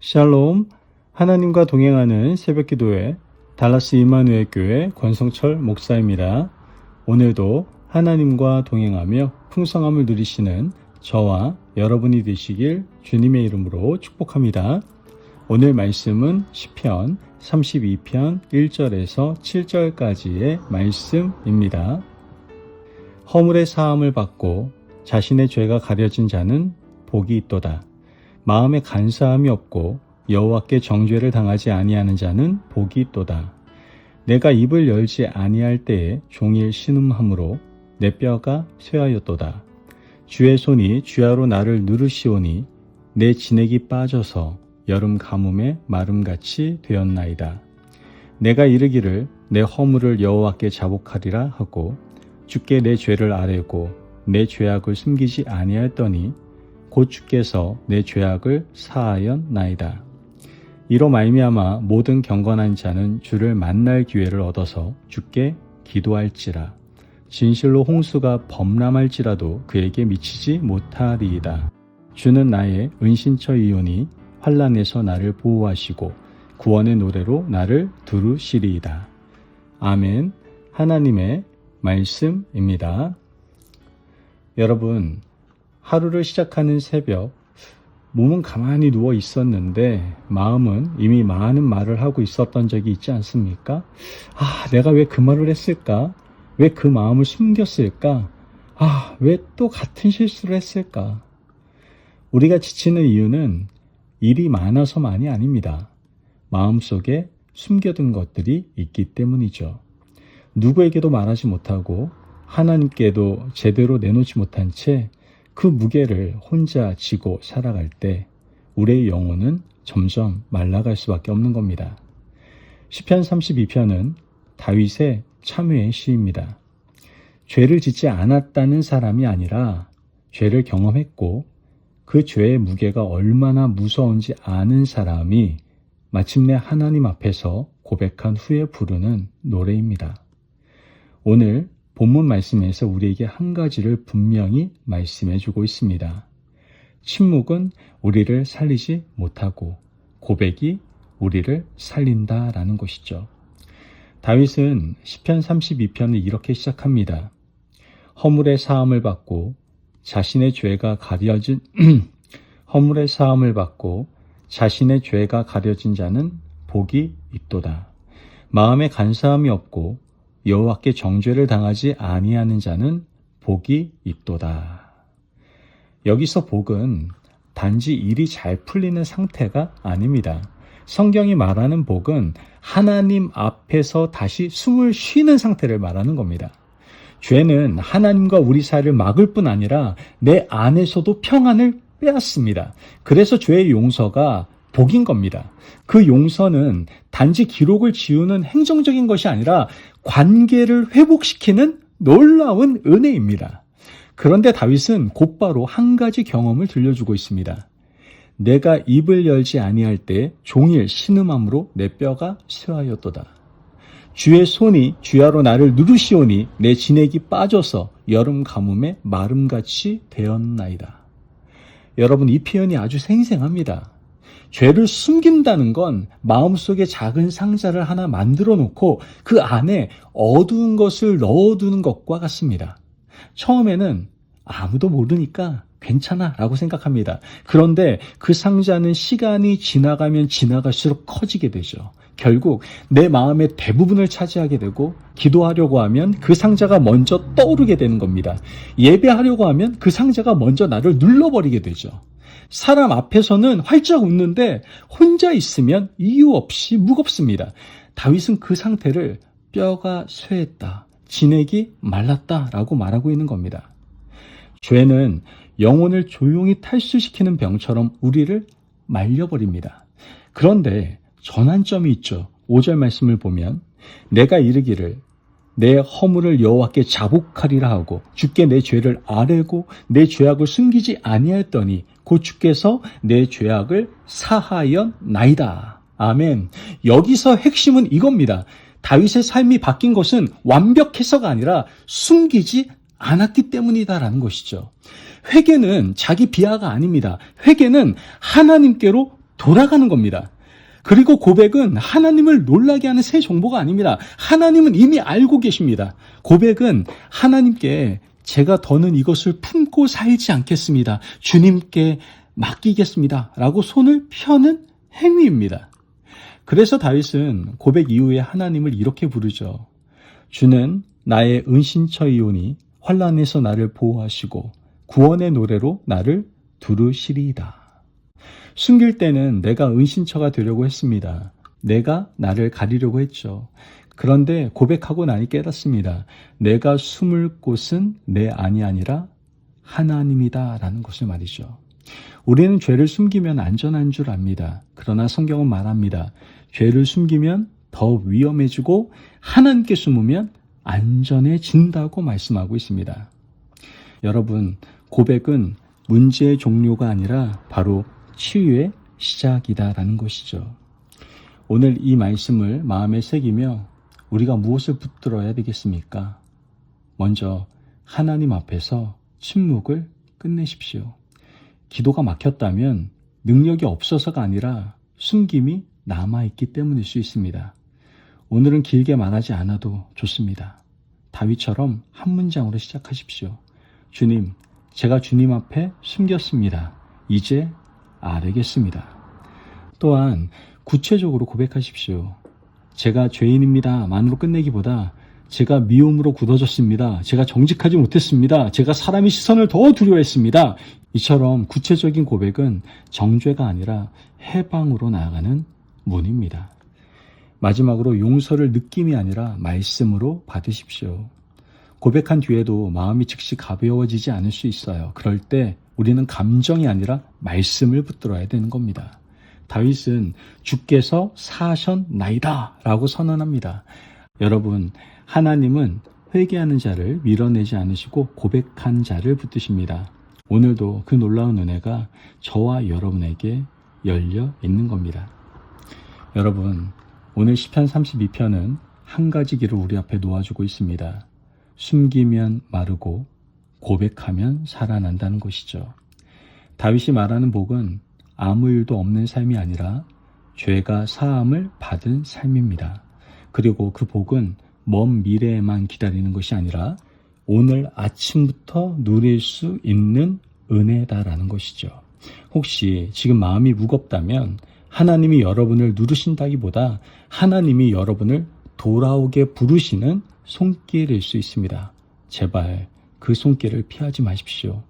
샬롬, 하나님과 동행하는 새벽기도회 달라스 이마누엘 교회 권성철 목사입니다. 오늘도 하나님과 동행하며 풍성함을 누리시는 저와 여러분이 되시길 주님의 이름으로 축복합니다. 오늘 말씀은 시편 32편 1절에서 7절까지의 말씀입니다. 허물의 사함을 받고 자신의 죄가 가려진 자는 복이 있도다. 마음에 간사함이 없고 여호와께 정죄를 당하지 아니하는 자는 복이 있도다. 내가 입을 열지 아니할 때에 종일 신음함으로 내 뼈가 쇠하였도다. 주의 손이 주야로 나를 누르시오니 내 진액이 빠져서 여름 가뭄에 마름같이 되었나이다. 내가 이르기를 내 허물을 여호와께 자복하리라 하고 주께 내 죄를 아뢰고 내 죄악을 숨기지 아니하였더니 곧 주께서 내 죄악을 사하였나이다. 이로 말미암아 모든 경건한 자는 주를 만날 기회를 얻어서 주께 기도할지라. 진실로 홍수가 범람할지라도 그에게 미치지 못하리이다. 주는 나의 은신처이오니 환난에서 나를 보호하시고 구원의 노래로 나를 두루시리이다. 아멘. 하나님의 말씀입니다. 여러분, 하루를 시작하는 새벽, 몸은 가만히 누워 있었는데 마음은 이미 많은 말을 하고 있었던 적이 있지 않습니까? 내가 왜 그 말을 했을까? 왜 그 마음을 숨겼을까? 왜 또 같은 실수를 했을까? 우리가 지치는 이유는 일이 많아서만이 아닙니다. 마음속에 숨겨둔 것들이 있기 때문이죠. 누구에게도 말하지 못하고 하나님께도 제대로 내놓지 못한 채 그 무게를 혼자 지고 살아갈 때 우리의 영혼은 점점 말라갈 수밖에 없는 겁니다. 시편 32편은 다윗의 참회의 시입니다. 죄를 짓지 않았다는 사람이 아니라 죄를 경험했고 그 죄의 무게가 얼마나 무서운지 아는 사람이 마침내 하나님 앞에서 고백한 후에 부르는 노래입니다. 오늘 본문 말씀에서 우리에게 한 가지를 분명히 말씀해 주고 있습니다. 침묵은 우리를 살리지 못하고 고백이 우리를 살린다라는 것이죠. 다윗은 시편 32편을 이렇게 시작합니다. 허물의 사함을 받고 자신의 죄가 가려진 허물의 사함을 받고 자신의 죄가 가려진 자는 복이 있도다. 마음에 간사함이 없고 여호와께 정죄를 당하지 아니하는 자는 복이 있도다. 여기서 복은 단지 일이 잘 풀리는 상태가 아닙니다. 성경이 말하는 복은 하나님 앞에서 다시 숨을 쉬는 상태를 말하는 겁니다. 죄는 하나님과 우리 사이를 막을 뿐 아니라 내 안에서도 평안을 빼앗습니다. 그래서 죄의 용서가 복인 겁니다. 그 용서는 단지 기록을 지우는 행정적인 것이 아니라 관계를 회복시키는 놀라운 은혜입니다. 그런데 다윗은 곧바로 한 가지 경험을 들려주고 있습니다. 내가 입을 열지 아니할 때 종일 신음함으로 내 뼈가 쇠하였도다. 주의 손이 주야로 나를 누르시오니 내 진액이 빠져서 여름 가뭄에 마름같이 되었나이다. 여러분, 이 표현이 아주 생생합니다. 죄를 숨긴다는 건 마음속에 작은 상자를 하나 만들어 놓고 그 안에 어두운 것을 넣어두는 것과 같습니다. 처음에는 아무도 모르니까 괜찮아 라고 생각합니다. 그런데 그 상자는 시간이 지나가면 지나갈수록 커지게 되죠. 결국 내 마음의 대부분을 차지하게 되고 기도하려고 하면 그 상자가 먼저 떠오르게 되는 겁니다. 예배하려고 하면 그 상자가 먼저 나를 눌러버리게 되죠. 사람 앞에서는 활짝 웃는데 혼자 있으면 이유 없이 무겁습니다. 다윗은 그 상태를 뼈가 쇠했다, 진액이 말랐다라고 말하고 있는 겁니다. 죄는 영혼을 조용히 탈수시키는 병처럼 우리를 말려버립니다. 그런데 전환점이 있죠. 5절 말씀을 보면 내가 이르기를 내 허물을 여호와께 자복하리라 하고 주께 내 죄를 아뢰고 내 죄악을 숨기지 아니하였더니 곧 주께서 내 죄악을 사하였나이다. 아멘. 여기서 핵심은 이겁니다. 다윗의 삶이 바뀐 것은 완벽해서가 아니라 숨기지 않았기 때문이다라는 것이죠. 회개는 자기 비하가 아닙니다. 회개는 하나님께로 돌아가는 겁니다. 그리고 고백은 하나님을 놀라게 하는 새 정보가 아닙니다. 하나님은 이미 알고 계십니다. 고백은 하나님께 제가 더는 이것을 품고 살지 않겠습니다. 주님께 맡기겠습니다. 라고 손을 펴는 행위입니다. 그래서 다윗은 고백 이후에 하나님을 이렇게 부르죠. 주는 나의 은신처이오니 환난에서 나를 보호하시고 구원의 노래로 나를 두르시리이다. 숨길 때는 내가 은신처가 되려고 했습니다. 내가 나를 가리려고 했죠. 그런데 고백하고 나니 깨닫습니다. 내가 숨을 곳은 내 안이 아니라 하나님이다 라는 것을 말이죠. 우리는 죄를 숨기면 안전한 줄 압니다. 그러나 성경은 말합니다. 죄를 숨기면 더 위험해지고 하나님께 숨으면 안전해진다고 말씀하고 있습니다. 여러분, 고백은 문제의 종료가 아니라 바로 치유의 시작이다라는 것이죠. 오늘 이 말씀을 마음에 새기며 우리가 무엇을 붙들어야 되겠습니까? 먼저 하나님 앞에서 침묵을 끝내십시오. 기도가 막혔다면 능력이 없어서가 아니라 숨김이 남아있기 때문일 수 있습니다. 오늘은 길게 말하지 않아도 좋습니다. 다윗처럼 한 문장으로 시작하십시오. 주님, 제가 주님 앞에 숨겼습니다. 이제 알겠습니다. 또한 구체적으로 고백하십시오. 제가 죄인입니다. 만으로 끝내기보다 제가 미움으로 굳어졌습니다. 제가 정직하지 못했습니다. 제가 사람의 시선을 더 두려워했습니다. 이처럼 구체적인 고백은 정죄가 아니라 해방으로 나아가는 문입니다. 마지막으로 용서를 느낌이 아니라 말씀으로 받으십시오. 고백한 뒤에도 마음이 즉시 가벼워지지 않을 수 있어요. 그럴 때 우리는 감정이 아니라 말씀을 붙들어야 되는 겁니다. 다윗은 주께서 사하셨나이다 라고 선언합니다. 여러분, 하나님은 회개하는 자를 밀어내지 않으시고 고백한 자를 붙드십니다. 오늘도 그 놀라운 은혜가 저와 여러분에게 열려 있는 겁니다. 여러분, 오늘 시편 32편은 한 가지 길을 우리 앞에 놓아주고 있습니다. 숨기면 마르고 고백하면 살아난다는 것이죠. 다윗이 말하는 복은 아무 일도 없는 삶이 아니라 죄가 사함을 받은 삶입니다. 그리고 그 복은 먼 미래에만 기다리는 것이 아니라 오늘 아침부터 누릴 수 있는 은혜다라는 것이죠. 혹시 지금 마음이 무겁다면 하나님이 여러분을 누르신다기보다 하나님이 여러분을 돌아오게 부르시는 손길일 수 있습니다. 제발 그 손길을 피하지 마십시오.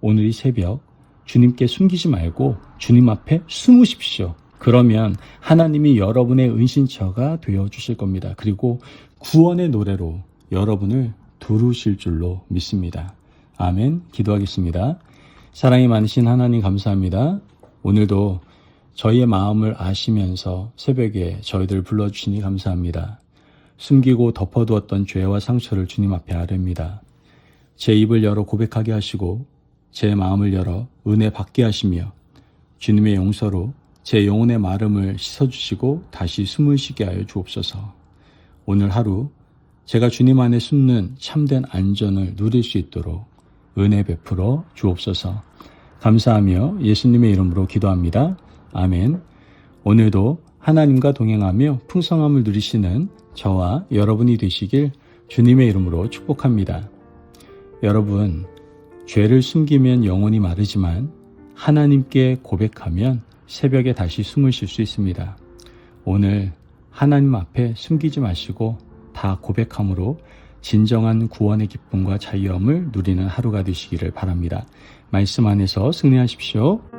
오늘 이 새벽 주님께 숨기지 말고 주님 앞에 숨으십시오. 그러면 하나님이 여러분의 은신처가 되어주실 겁니다. 그리고 구원의 노래로 여러분을 두르실 줄로 믿습니다. 아멘. 기도하겠습니다. 사랑이 많으신 하나님 감사합니다. 오늘도 저희의 마음을 아시면서 새벽에 저희들 불러주시니 감사합니다. 숨기고 덮어두었던 죄와 상처를 주님 앞에 아뢰입니다. 제 입을 열어 고백하게 하시고 제 마음을 열어 은혜 받게 하시며 주님의 용서로 제 영혼의 마름을 씻어주시고 다시 숨을 쉬게 하여 주옵소서. 오늘 하루 제가 주님 안에 숨는 참된 안전을 누릴 수 있도록 은혜 베풀어 주옵소서. 감사하며 예수님의 이름으로 기도합니다. 아멘. 오늘도 하나님과 동행하며 풍성함을 누리시는 저와 여러분이 되시길 주님의 이름으로 축복합니다. 여러분, 죄를 숨기면 영혼이 마르지만 하나님께 고백하면 새벽에 다시 숨을 쉴 수 있습니다. 오늘 하나님 앞에 숨기지 마시고 다 고백함으로 진정한 구원의 기쁨과 자유함을 누리는 하루가 되시기를 바랍니다. 말씀 안에서 승리하십시오.